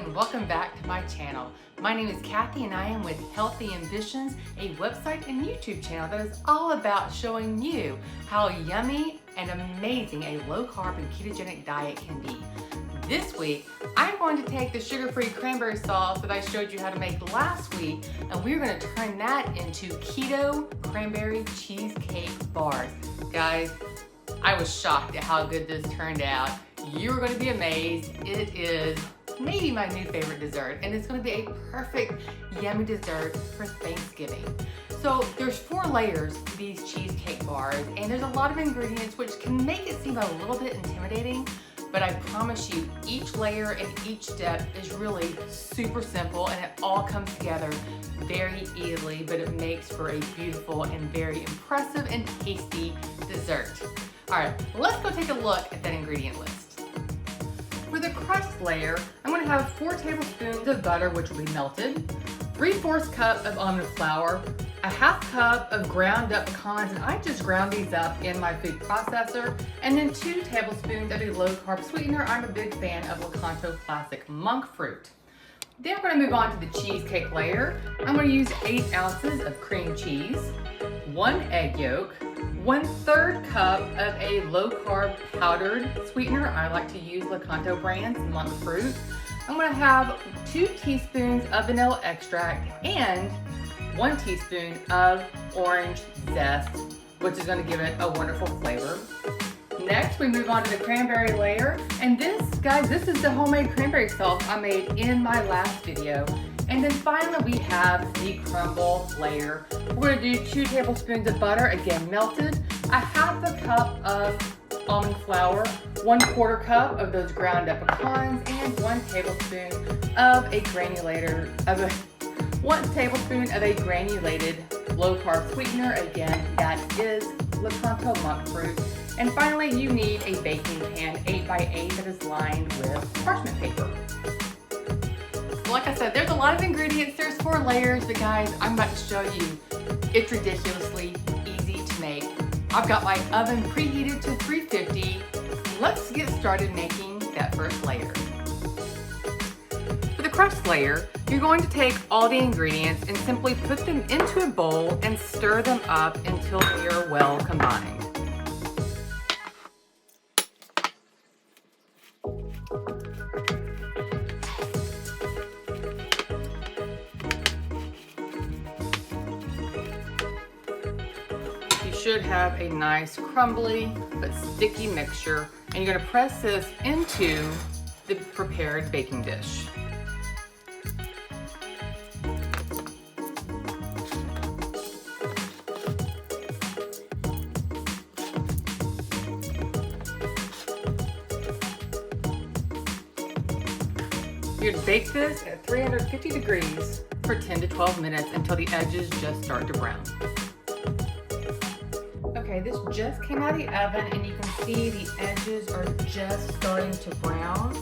and welcome back to my channel. My name is Kathy and I am with Healthy Ambitions, a website and YouTube channel that is all about showing you how yummy and amazing a low-carb and ketogenic diet can be. This week, I'm going to take the sugar-free cranberry sauce that I showed you how to make last week, and we're going to turn that into Keto Cranberry Cheesecake bars. Guys, I was shocked at how good this turned out. You're going to be amazed. It is maybe my new favorite dessert, and it's going to be a perfect yummy dessert for Thanksgiving. So there's 4 layers to these cheesecake bars, and there's a lot of ingredients which can make it seem a little bit intimidating, but I promise you each layer and each step is really super simple, and it all comes together very easily, but it makes for a beautiful and very impressive and tasty dessert. All right, let's go take a look at that ingredient list. For the crust layer, I'm going to have 4 tablespoons of butter, which will be melted, 3/4 cup of almond flour, a 1/2 cup of ground up pecans, and I just ground these up in my food processor, and then 2 tablespoons of a low carb sweetener. I'm a big fan of Lakanto classic monk fruit. Then we're going to move on to the cheesecake layer. I'm going to use 8 ounces of cream cheese, 1 egg yolk, 1/3 cup of a low-carb powdered sweetener. I like to use Lakanto brand's monk fruit. I'm going to have 2 teaspoons of vanilla extract and 1 teaspoon of orange zest, which is going to give it a wonderful flavor. Next, we move on to the cranberry layer. And this, guys, this is the homemade cranberry sauce I made in my last video. And then finally, we have the crumble layer. We're going to do 2 tablespoons of butter, again melted, a 1/2 cup of almond flour, 1/4 cup of those ground up pecans, and 1 tablespoon of a granulated low carb sweetener. Again, that is Lakanto monk fruit. And finally, you need a baking pan, 8x8, that is lined with parchment paper. Like I said, there's a lot of ingredients, there's 4 layers, but guys, I'm about to show you, it's ridiculously easy to make. I've got my oven preheated to 350. Let's get started making that first layer. For the crust layer, you're going to take all the ingredients and simply put them into a bowl and stir them up until they are well combined. Should have a nice crumbly but sticky mixture, and you're going to press this into the prepared baking dish. You're going to bake this at 350 degrees for 10 to 12 minutes until the edges just start to brown. Okay, this just came out of the oven, and you can see the edges are just starting to brown.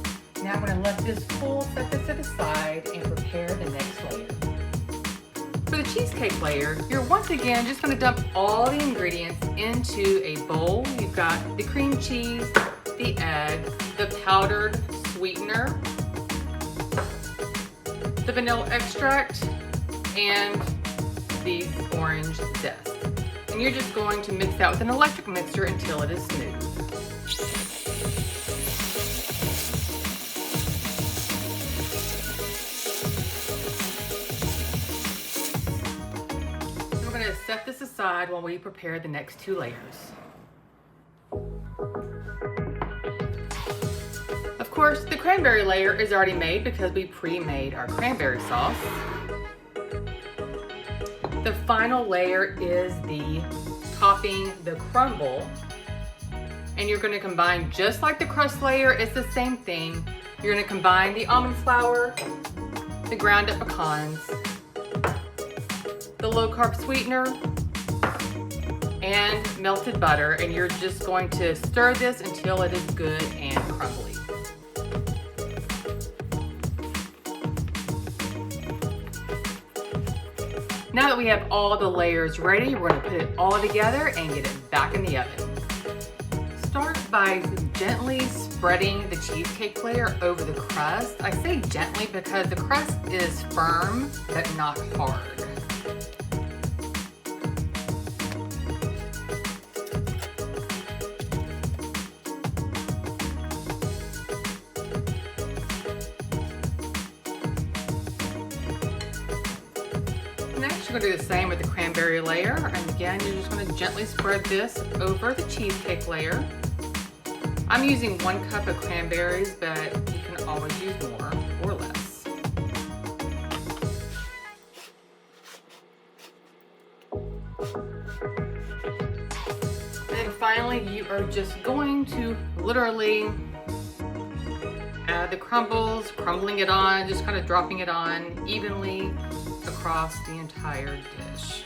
Now I'm going to let this cool, set this to the side, and prepare the next layer. For the cheesecake layer, you're once again just going to dump all the ingredients into a bowl. You've got the cream cheese, the egg, the powdered sweetener, the vanilla extract, and the orange zest. And you're just going to mix that with an electric mixer until it is smooth. So we're going to set this aside while we prepare the next 2 layers. Of course, the cranberry layer is already made because we pre-made our cranberry sauce. The final layer is the topping, the crumble, and you're going to combine just like the crust layer. It's the same thing. You're going to combine the almond flour, the ground up pecans, the low carb sweetener, and melted butter, and you're just going to stir this until it is good and crumbly. Now that we have all the layers ready, we're going to put it all together and get it back in the oven. Start by gently spreading the cheesecake layer over the crust. I say gently because the crust is firm but not hard. Next, you're going to do the same with the cranberry layer. And again, you're just going to gently spread this over the cheesecake layer. I'm using 1 cup of cranberries, but you can always use more or less. And finally, you are just going to literally add the crumbles, crumbling it on, just kind of dropping it on evenly across the entire dish.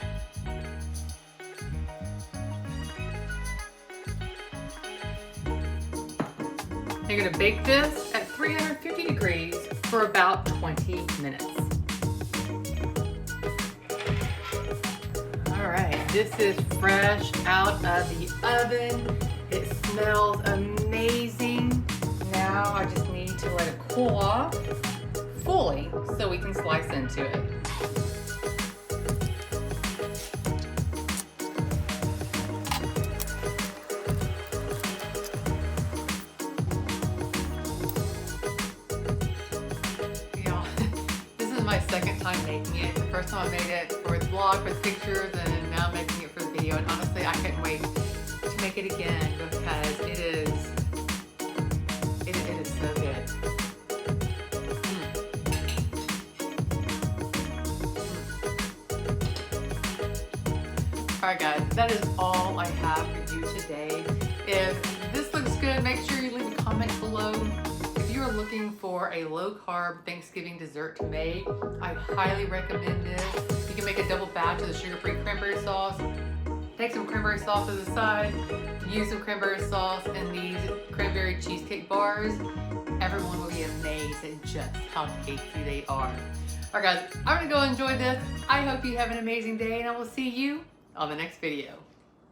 You're going to bake this at 350 degrees for about 20 minutes. All right, this is fresh out of the oven. It smells amazing. Now I just need to let it cool off fully so we can slice into it. My second time making it. The first time I made it for the blog, for the pictures, and now I'm making it for the video. And honestly, I couldn't wait to make it again because it is so good. Alright guys, that is all I have for you today. If this looks good, make sure you leave a comment below. If you're looking for a low-carb Thanksgiving dessert to make, I highly recommend this. You can make a double batch of the sugar-free cranberry sauce. Take some cranberry sauce to the side, use some cranberry sauce in these cranberry cheesecake bars. Everyone will be amazed at just how tasty they are. Alright guys, I'm gonna go enjoy this. I hope you have an amazing day and I will see you on the next video.